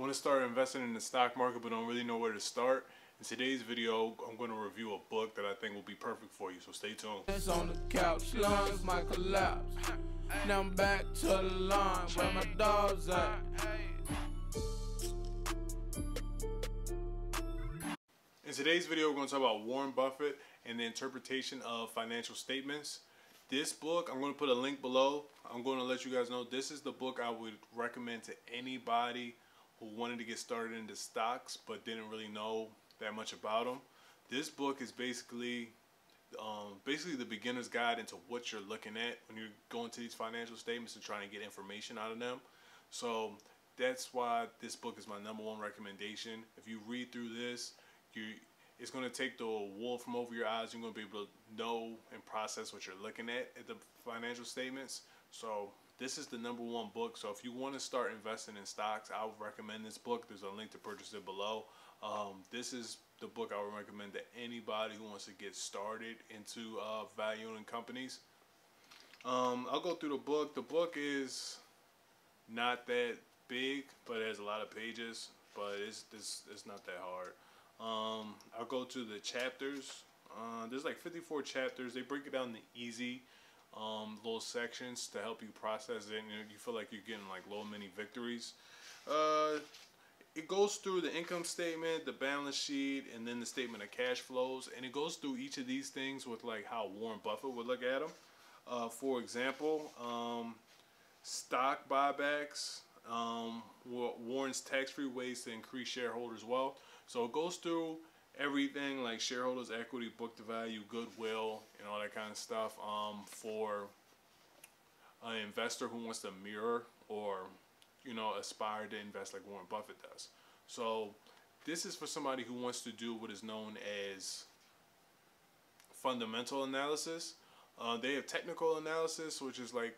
Want to start investing in the stock market but don't really know where to start? In today's video, I'm going to review a book that I think will be perfect for you, so stay tuned. It's on the couch, lungs might collapse. Now I'm back to the line where my dog's at. In today's video, we're going to talk about Warren Buffett and the interpretation of financial statements. This book, I'm going to put a link below. I'm going to let you guys know this is the book I would recommend to anybody who wanted to get started into stocks but didn't really know that much about them. This book is basically the beginner's guide into what you're looking at when you're going to these financial statements and trying to get information out of them. So that's why this book is my #1 recommendation. If you read through this, it's going to take the wool from over your eyes. You're going to be able to know and process what you're looking at the financial statements. So this is the #1 book. So if you want to start investing in stocks, I would recommend this book. There's a link to purchase it below. This is the book I would recommend to anybody who wants to get started into valuing companies. I'll go through the book. The book is not that big, but it has a lot of pages, but it's not that hard. I'll go to the chapters. There's like 54 chapters. They break it down into easy little sections to help you process it, and you feel like you're getting like little mini victories. It goes through the income statement, the balance sheet, and then the statement of cash flows, and it goes through each of these things with like how Warren Buffett would look at them. For example, stock buybacks, Warren's tax-free ways to increase shareholders' wealth. So it goes through everything like shareholders' equity, book to value, goodwill, and all that kind of stuff for an investor who wants to mirror or aspire to invest like Warren Buffett does. So this is for somebody who wants to do what is known as fundamental analysis. They have technical analysis, which is like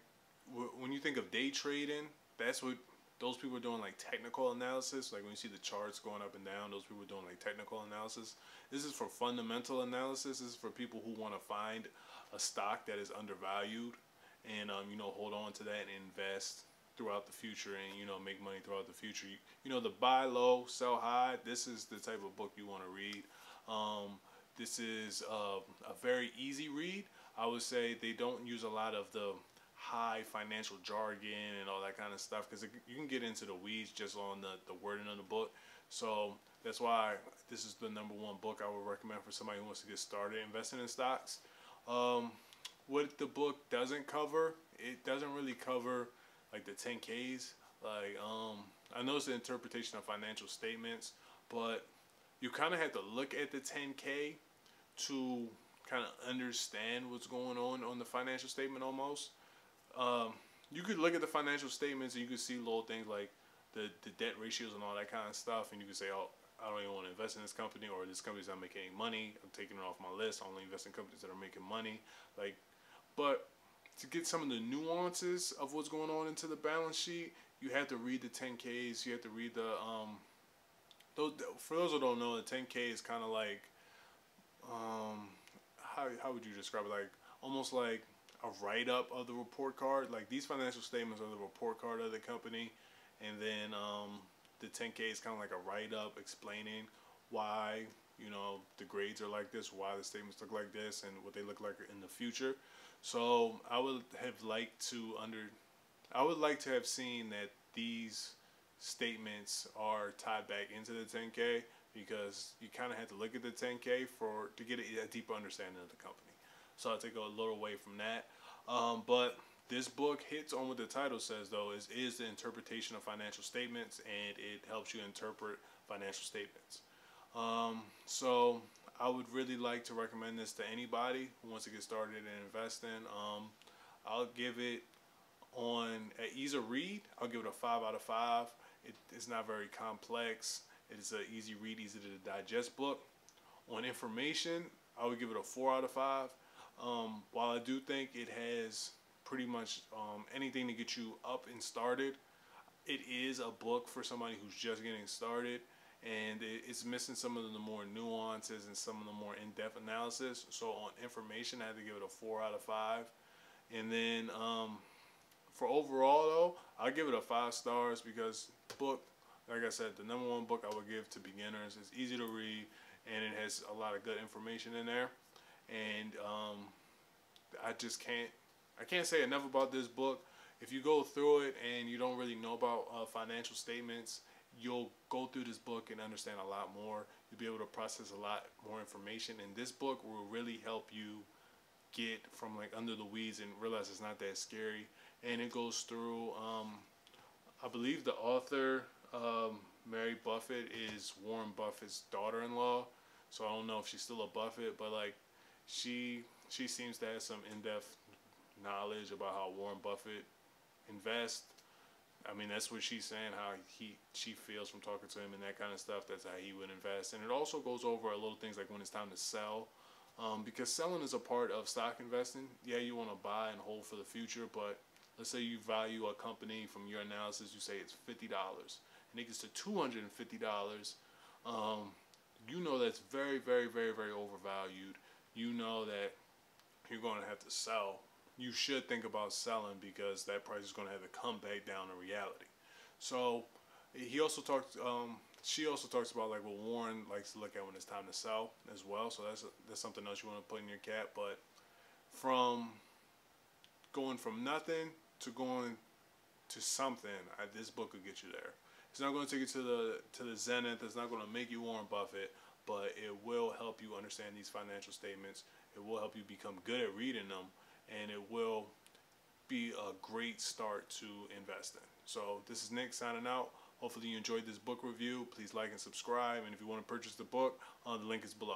when you think of day trading, that's what those people are doing, like technical analysis. Like when you see the charts going up and down, those people are doing like technical analysis. This is for fundamental analysis. This is for people who want to find a stock that is undervalued and hold on to that and invest throughout the future and make money throughout the future. The buy low, sell high. This is the type of book you want to read. This is a very easy read. I would say they don't use a lot of the high financial jargon and all that kind of stuff, because you can get into the weeds just on the wording of the book. So that's why this is the #1 book I would recommend for somebody who wants to get started investing in stocks. What the book doesn't cover, it doesn't really cover like the 10Ks. Like I know it's the interpretation of financial statements, but you kind of have to look at the 10K to kind of understand what's going on the financial statement almost. You could look at the financial statements and you could see little things like the debt ratios and all that kind of stuff, and you could say, oh, I don't even want to invest in this company, or this company's not making any money, I'm taking it off my list. I only invest in companies that are making money. But to get some of the nuances of what's going on into the balance sheet, you have to read the 10Ks. You have to read the for those who don't know, the 10K is kind of like how would you describe it? Like almost like a write-up of the report card. Like these financial statements are the report card of the company, and then the 10K is kind of like a write-up explaining why the grades are like this, why the statements look like this, and what they look like in the future. So I would like to have seen that these statements are tied back into the 10K, because you kind of have to look at the 10K to get a deeper understanding of the company. So I'll take a little away from that. But this book hits on what the title says, though, is the interpretation of financial statements, and it helps you interpret financial statements. So I would really like to recommend this to anybody who wants to get started in investing. I'll give it at ease of read, I'll give it a 5 out of 5. It's not very complex. It's an easy read, easy to digest book. On information, I would give it a 4 out of 5. While I do think it has pretty much anything to get you up and started, it is a book for somebody who's just getting started, and it's missing some of the more nuances and some of the more in-depth analysis. So on information, I had to give it a 4 out of 5. And then for overall, though, I'll give it a 5 stars, because the book like I said, the #1 book I would give to beginners. It's easy to read, and it has a lot of good information in there. And I can't say enough about this book. If you go through it and you don't really know about financial statements, you'll go through this book and understand a lot more. You'll be able to process a lot more information, and this book will really help you get from like under the weeds and realize it's not that scary. And it goes through, I believe the author, Mary Buffett, is Warren Buffett's daughter-in-law. So I don't know if she's still a Buffett, but like she seems to have some in-depth knowledge about how Warren Buffett invests. I mean, that's what she's saying, how she feels from talking to him and that kind of stuff. That's how he would invest. And it also goes over a little things like when it's time to sell, because selling is a part of stock investing. Yeah, you want to buy and hold for the future, but let's say you value a company from your analysis, you say it's $50, and it gets to $250. You know that's very, very, very, very overvalued. You know that you're going to have to sell. You should think about selling because that price is going to have to come back down to reality. So he also talks. She also talks about like what Warren likes to look at when it's time to sell as well. So that's something else you want to put in your cap. But from going from nothing to going to something, this book will get you there. It's not going to take you to the zenith. It's not going to make you Warren Buffett, but it will help you understand these financial statements. It will help you become good at reading them, and it will be a great start to investing. So this is Nick signing out. Hopefully you enjoyed this book review. Please like and subscribe, and if you want to purchase the book, the link is below.